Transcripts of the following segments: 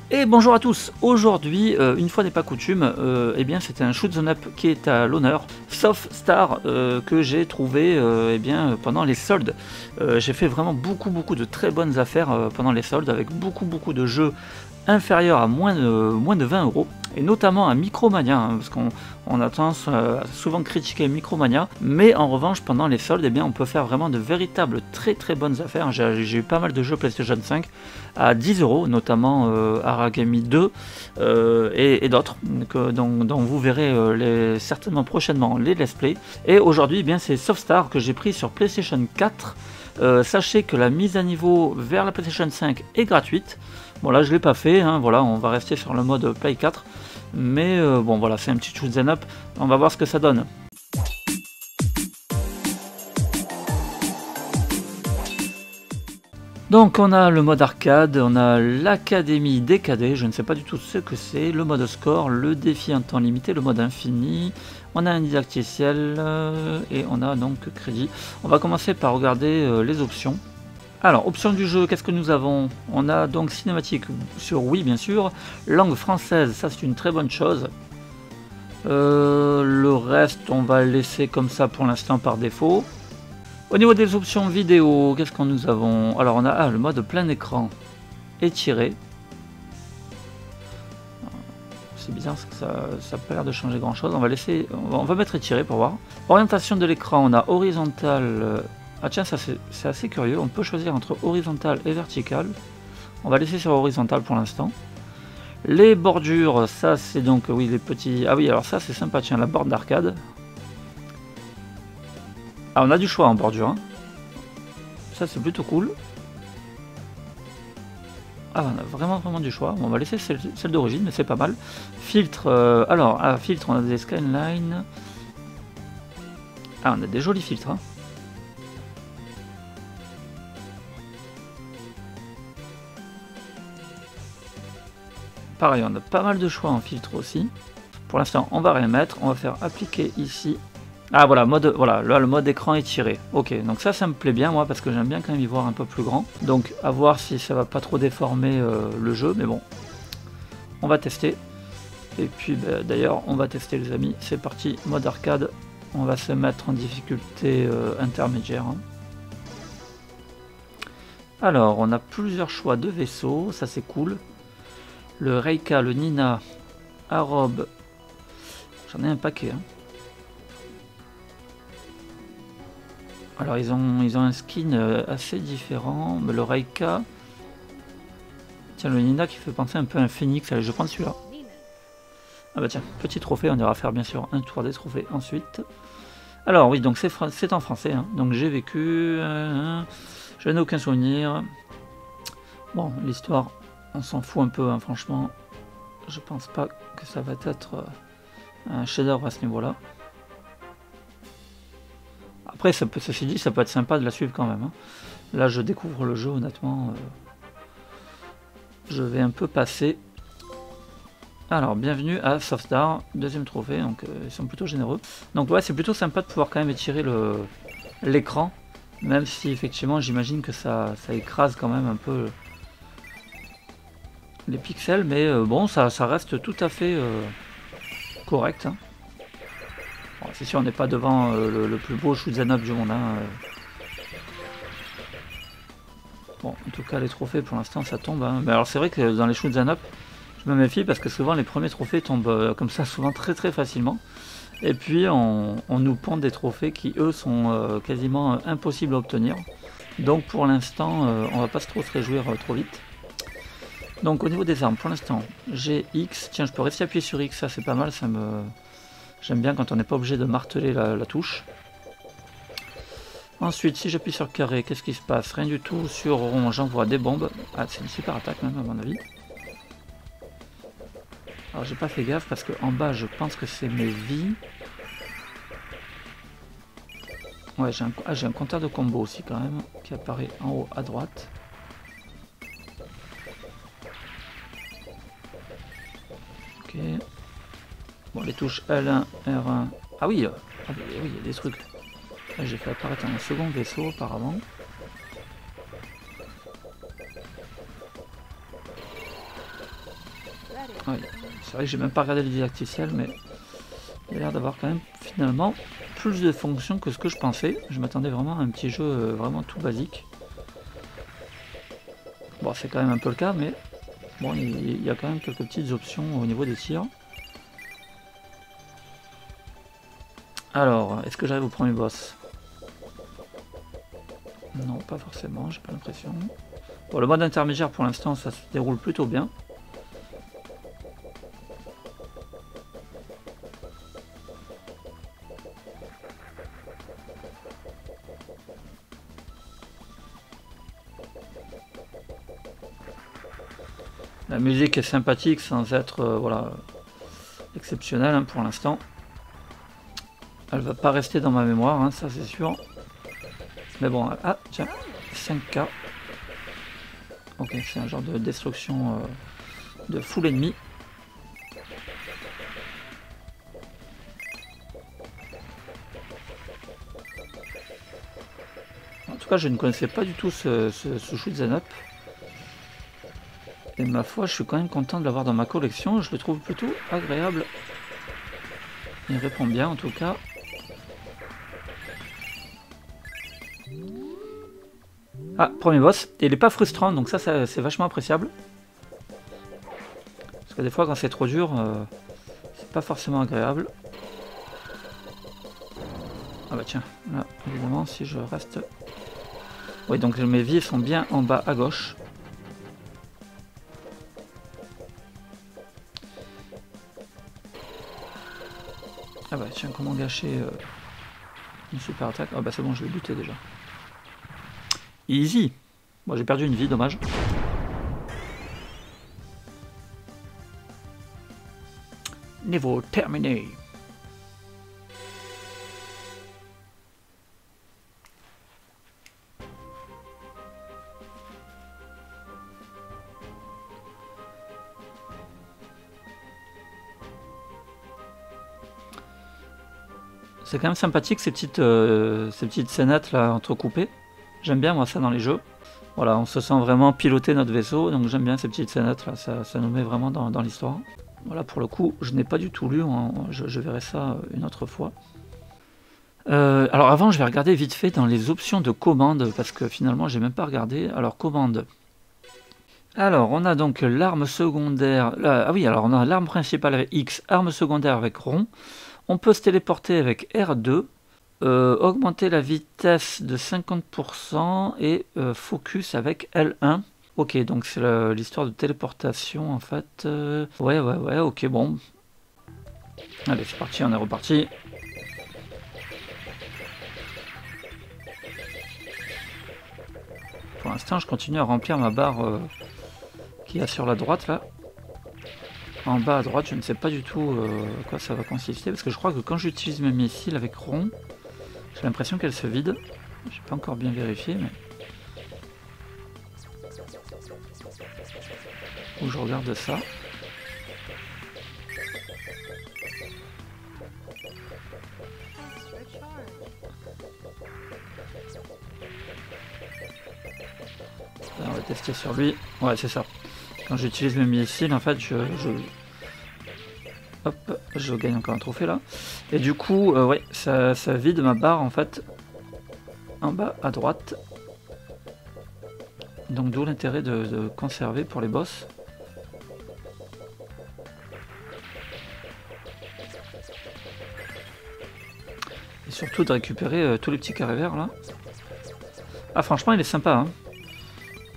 Et bonjour à tous. Aujourd'hui, une fois n'est pas coutume, eh bien c'est un shoot 'em up qui est à l'honneur, sauf Star, que j'ai trouvé eh bien pendant les soldes. J'ai fait vraiment beaucoup de très bonnes affaires pendant les soldes, avec beaucoup de jeux inférieurs à moins de 20 euros, et notamment à Micromania, hein, parce qu'on a tendance à souvent critiquer Micromania, mais en revanche pendant les soldes, eh bien, on peut faire vraiment de véritables très bonnes affaires. J'ai eu pas mal de jeux PlayStation 5 à 10 euros, notamment Aragami 2 et d'autres, dont vous verrez certainement prochainement les let's play. Et aujourd'hui, eh bien, c'est Softstar que j'ai pris sur PlayStation 4. Sachez que la mise à niveau vers la PlayStation 5 est gratuite. Bon, là je l'ai pas fait, hein, voilà, on va rester sur le mode Play 4, mais bon voilà, c'est un petit shoot 'em up, on va voir ce que ça donne. Donc on a le mode arcade, on a l'académie des cadets, je ne sais pas du tout ce que c'est, le mode score, le défi en temps limité, le mode infini, on a un didacticiel et on a donc crédit. On va commencer par regarder les options. Alors, options du jeu, qu'est-ce que nous avons? On a donc cinématique sur oui, bien sûr. Langue française, ça c'est une très bonne chose. Le reste, on va le laisser comme ça pour l'instant par défaut. Au niveau des options vidéo, qu'est-ce que nous avons? Alors, on a le mode plein écran étiré. C'est bizarre parce que ça n'a pas l'air de changer grand-chose. On va mettre étiré pour voir. Orientation de l'écran, on a horizontal. Ah tiens, ça c'est assez curieux, on peut choisir entre horizontal et vertical. On va laisser sur horizontal pour l'instant. Les bordures, ça c'est donc, oui, les petits... Ah oui, alors ça c'est sympa, tiens, la borne d'arcade. Ah, on a du choix en bordure, hein. Ça c'est plutôt cool. Ah, on a vraiment du choix. Bon, on va laisser celle d'origine, mais c'est pas mal. Filtre, alors, filtre, on a des skyline. Ah, on a des jolis filtres, hein. Pareil, on a pas mal de choix en filtre aussi. Pour l'instant, on va rien mettre. On va faire appliquer ici. Ah voilà, voilà, là le mode écran étiré. Ok, donc ça me plaît bien moi parce que j'aime bien quand même y voir un peu plus grand. Donc à voir si ça va pas trop déformer le jeu, mais bon, on va tester. Et puis d'ailleurs, on va tester les amis. C'est parti, mode arcade. On va se mettre en difficulté intermédiaire, hein. Alors, on a plusieurs choix de vaisseaux, ça c'est cool. Le Reika, le Nina, Arob, j'en ai un paquet, hein. Alors ils ont un skin assez différent, mais le Reika, tiens, le Nina qui fait penser un peu à un phénix, allez je prends celui-là. Ah bah tiens, petit trophée, on ira faire bien sûr un tour des trophées ensuite. Alors oui, donc c'est en français, hein. Donc j'ai vécu, je n'ai aucun souvenir. Bon, l'histoire, on s'en fout un peu, hein, franchement. Je pense pas que ça va être un chef-d'œuvre à ce niveau-là. Après, ceci dit, ça peut être sympa de la suivre quand même, hein. Là, je découvre le jeu, honnêtement. Je vais un peu passer. Alors, bienvenue à Softstar, deuxième trophée, donc ils sont plutôt généreux. Donc ouais, c'est plutôt sympa de pouvoir quand même étirer l'écran, même si effectivement, j'imagine que ça écrase quand même un peu les pixels, mais bon, ça reste tout à fait correct, hein. Bon, c'est sûr, on n'est pas devant le plus beau shoot 'em up du monde, hein. Bon, en tout cas, les trophées pour l'instant ça tombe, hein. Mais alors, c'est vrai que dans les shoot 'em up, je me méfie parce que souvent les premiers trophées tombent comme ça, souvent très facilement. Et puis, on nous pond des trophées qui eux sont quasiment impossibles à obtenir. Donc, pour l'instant, on va pas trop se réjouir trop vite. Donc au niveau des armes, pour l'instant, j'ai X. Tiens, je peux rester appuyé sur X, ça c'est pas mal, j'aime bien quand on n'est pas obligé de marteler la touche. Ensuite, si j'appuie sur carré, qu'est-ce qui se passe? Rien du tout. Sur rond, j'envoie des bombes. Ah, c'est une super attaque même à mon avis. Alors j'ai pas fait gaffe parce que en bas, je pense que c'est mes vies. Ouais, j'ai un compteur de combo aussi quand même, qui apparaît en haut à droite. Ok. Bon, les touches L1, R1. Ah oui, oui, il y a des trucs. Là, j'ai fait apparaître un second vaisseau apparemment. Ouais, c'est vrai que j'ai même pas regardé le didacticiel, mais il a l'air d'avoir quand même finalement plus de fonctions que ce que je pensais. Je m'attendais vraiment à un petit jeu vraiment tout basique. Bon, c'est quand même un peu le cas, mais bon, il y a quand même quelques petites options au niveau des tirs. Alors, est-ce que j'arrive au premier boss? Non, pas forcément, j'ai pas l'impression. Bon, le mode intermédiaire pour l'instant, ça se déroule plutôt bien. La musique est sympathique sans être voilà, exceptionnelle hein, pour l'instant. Elle va pas rester dans ma mémoire, hein, ça c'est sûr. Mais bon, ah tiens, 5K. Ok, c'est un genre de destruction de full ennemi. En tout cas, je ne connaissais pas du tout ce shoot'em up. Et ma foi, je suis quand même content de l'avoir dans ma collection. Je le trouve plutôt agréable. Il répond bien en tout cas. Ah, premier boss. Et il n'est pas frustrant, donc ça c'est vachement appréciable. Parce que des fois, quand c'est trop dur, c'est pas forcément agréable. Ah bah tiens, là, évidemment, si je reste... Oui, donc mes vies sont bien en bas à gauche. Ah bah tiens, comment gâcher une super attaque? Ah bah c'est bon, je l'ai buté déjà. Easy. Bon, j'ai perdu une vie, dommage. Niveau terminé. C'est quand même sympathique ces petites scénettes là entrecoupées. J'aime bien moi ça dans les jeux. Voilà, on se sent vraiment piloter notre vaisseau, donc j'aime bien ces petites scénettes là, ça nous met vraiment dans l'histoire. Voilà, pour le coup, je n'ai pas du tout lu, je verrai ça une autre fois. Alors avant, je vais regarder vite fait dans les options de commande, parce que finalement, j'ai même pas regardé. Alors, commande. Alors, on a donc l'arme secondaire. Ah oui, alors on a l'arme principale avec X, arme secondaire avec rond. On peut se téléporter avec R2, augmenter la vitesse de 50% et focus avec L1. Ok, donc c'est l'histoire de téléportation en fait. Ouais, ok, bon. Allez, c'est parti, on est reparti. Pour l'instant, je continue à remplir ma barre qu'il y a sur la droite là. En bas à droite, je ne sais pas du tout à quoi ça va consister, parce que je crois que quand j'utilise mes missiles avec rond, j'ai l'impression qu'elle se vide. J'ai pas encore bien vérifié, mais... Où je regarde ça. On va tester sur lui. Ouais, c'est ça. Quand j'utilise mes missiles, en fait, hop, je gagne encore un trophée là. Et du coup, ouais, ça vide ma barre en fait en bas à droite. Donc d'où l'intérêt de conserver pour les boss. Et surtout de récupérer tous les petits carrés verts là. Ah franchement il est sympa hein.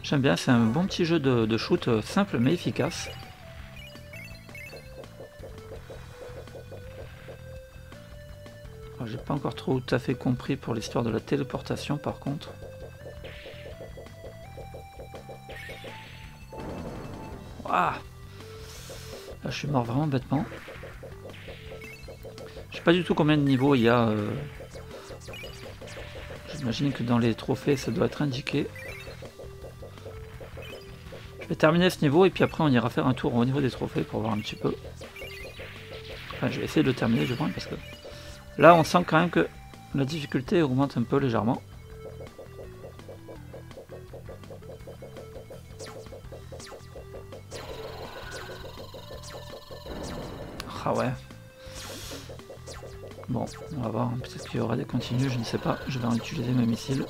J'aime bien, c'est un bon petit jeu de shoot simple mais efficace. J'ai pas encore tout à fait compris pour l'histoire de la téléportation par contre. Waouh! Là je suis mort vraiment bêtement. Je sais pas du tout combien de niveaux il y a. J'imagine que dans les trophées ça doit être indiqué. Je vais terminer ce niveau et puis après on ira faire un tour au niveau des trophées pour voir un petit peu. Enfin je vais essayer de le terminer je pense parce que là on sent quand même que la difficulté augmente un peu légèrement. Ah ouais. Bon, on va voir, peut-être qu'il y aura des continues, je ne sais pas. Je vais en utiliser mes missiles.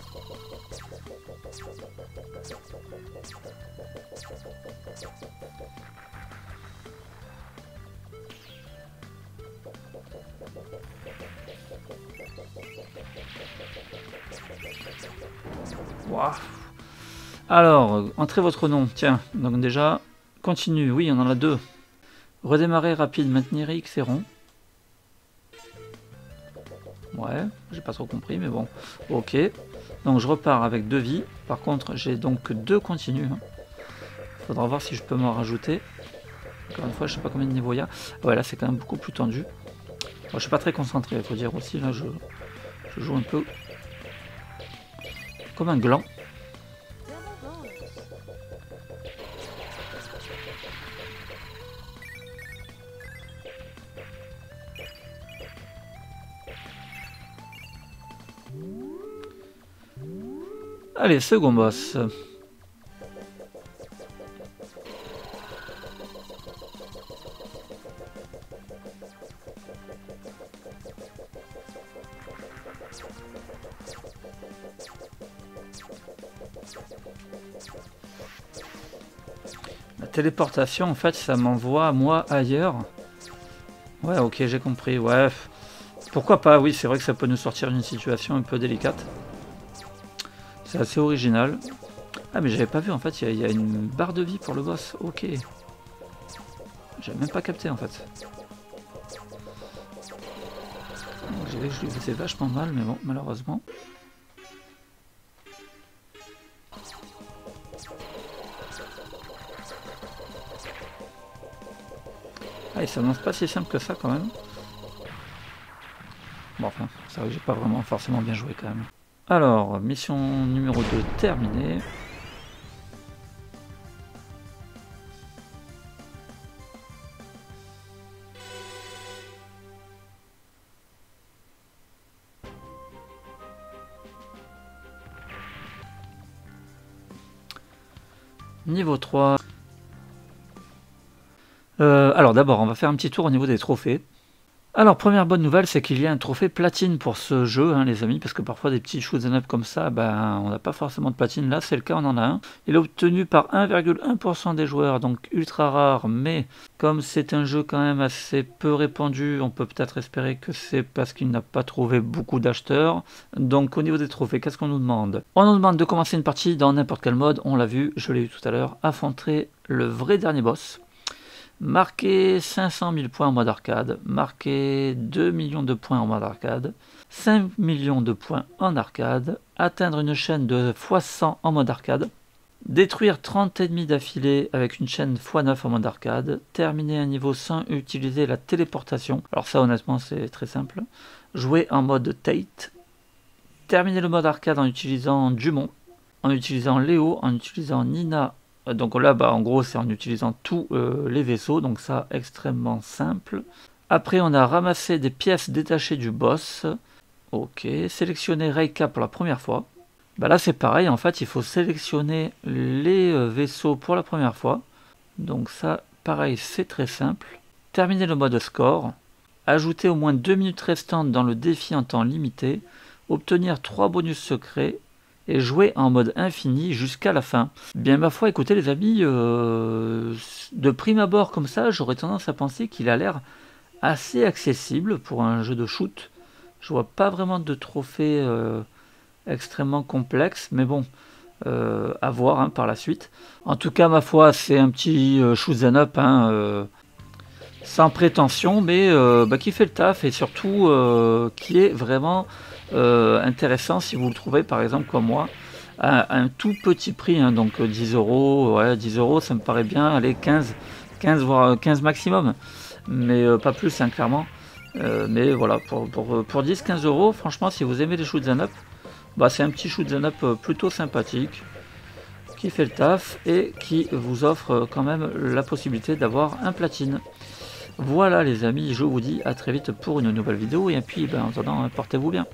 Wow. Alors, entrez votre nom. Tiens, donc déjà, continue. Oui, on en a 2. Redémarrer rapide, maintenir X et rond. Ouais, j'ai pas trop compris, mais bon. Ok. Donc je repars avec 2 vies. Par contre, j'ai donc 2 continues. Faudra voir si je peux m'en rajouter. Encore une fois, je sais pas combien de niveaux il y a. Ouais, là c'est quand même beaucoup plus tendu. Bon, je suis pas très concentré, il faut dire aussi. Là, je joue un peu comme un gland. Allez, second boss. La téléportation, en fait, ça m'envoie moi ailleurs. Ouais, ok, j'ai compris. Ouais, pourquoi pas, oui, c'est vrai que ça peut nous sortir d'une situation un peu délicate. C'est assez original. Ah, mais j'avais pas vu, en fait, il y a une barre de vie pour le boss. Ok. J'avais même pas capté, en fait. J'ai vu que je lui faisais vachement mal, mais bon, malheureusement. Ah, et ça n'annonce pas si simple que ça, quand même. Bon, enfin, c'est vrai que j'ai pas vraiment forcément bien joué, quand même. Alors, mission numéro 2 terminée. Niveau 3. Alors d'abord, on va faire un petit tour au niveau des trophées. Alors, première bonne nouvelle, c'est qu'il y a un trophée platine pour ce jeu, hein, les amis, parce que parfois des petits shoot'em up comme ça, ben, on n'a pas forcément de platine. Là, c'est le cas, on en a un. Il est obtenu par 1,1% des joueurs, donc ultra rare, mais comme c'est un jeu quand même assez peu répandu, on peut peut-être espérer que c'est parce qu'il n'a pas trouvé beaucoup d'acheteurs. Donc, au niveau des trophées, qu'est-ce qu'on nous demande? On nous demande de commencer une partie dans n'importe quel mode, on l'a vu, je l'ai eu tout à l'heure, affronter le vrai dernier boss. Marquer 500 000 points en mode arcade, marquer 2 millions de points en mode arcade, 5 millions de points en arcade, atteindre une chaîne de x100 en mode arcade, détruire 30 ennemis d'affilée avec une chaîne x9 en mode arcade, terminer un niveau sans utiliser la téléportation, alors ça honnêtement c'est très simple, jouer en mode Tate, terminer le mode arcade en utilisant Dumont, en utilisant Léo, en utilisant Nina. Donc là, bah, en gros, c'est en utilisant tous les vaisseaux, donc ça, extrêmement simple. Après, on a ramassé des pièces détachées du boss. Ok, sélectionner Reika pour la première fois. Bah là, c'est pareil, en fait, il faut sélectionner les vaisseaux pour la première fois. Donc ça, pareil, c'est très simple. Terminer le mode score. Ajouter au moins 2 minutes restantes dans le défi en temps limité. Obtenir 3 bonus secrets. Et jouer en mode infini jusqu'à la fin. Bien ma foi, écoutez les amis, de prime abord comme ça, j'aurais tendance à penser qu'il a l'air assez accessible pour un jeu de shoot. Je vois pas vraiment de trophée extrêmement complexe, mais bon, à voir hein, par la suite. En tout cas, ma foi, c'est un petit shoot'em up, hein, sans prétention, mais bah, qui fait le taf et surtout qui est vraiment intéressant si vous le trouvez par exemple comme moi à un tout petit prix, hein, donc 10 euros, ouais, 10 euros ça me paraît bien, allez 15 voire 15 maximum, mais pas plus hein, clairement, mais voilà, pour 10-15 euros, franchement si vous aimez les shoot'em up, bah, c'est un petit shoot'em up plutôt sympathique qui fait le taf et qui vous offre quand même la possibilité d'avoir un platine. Voilà les amis, je vous dis à très vite pour une nouvelle vidéo et puis ben, en attendant, portez-vous bien.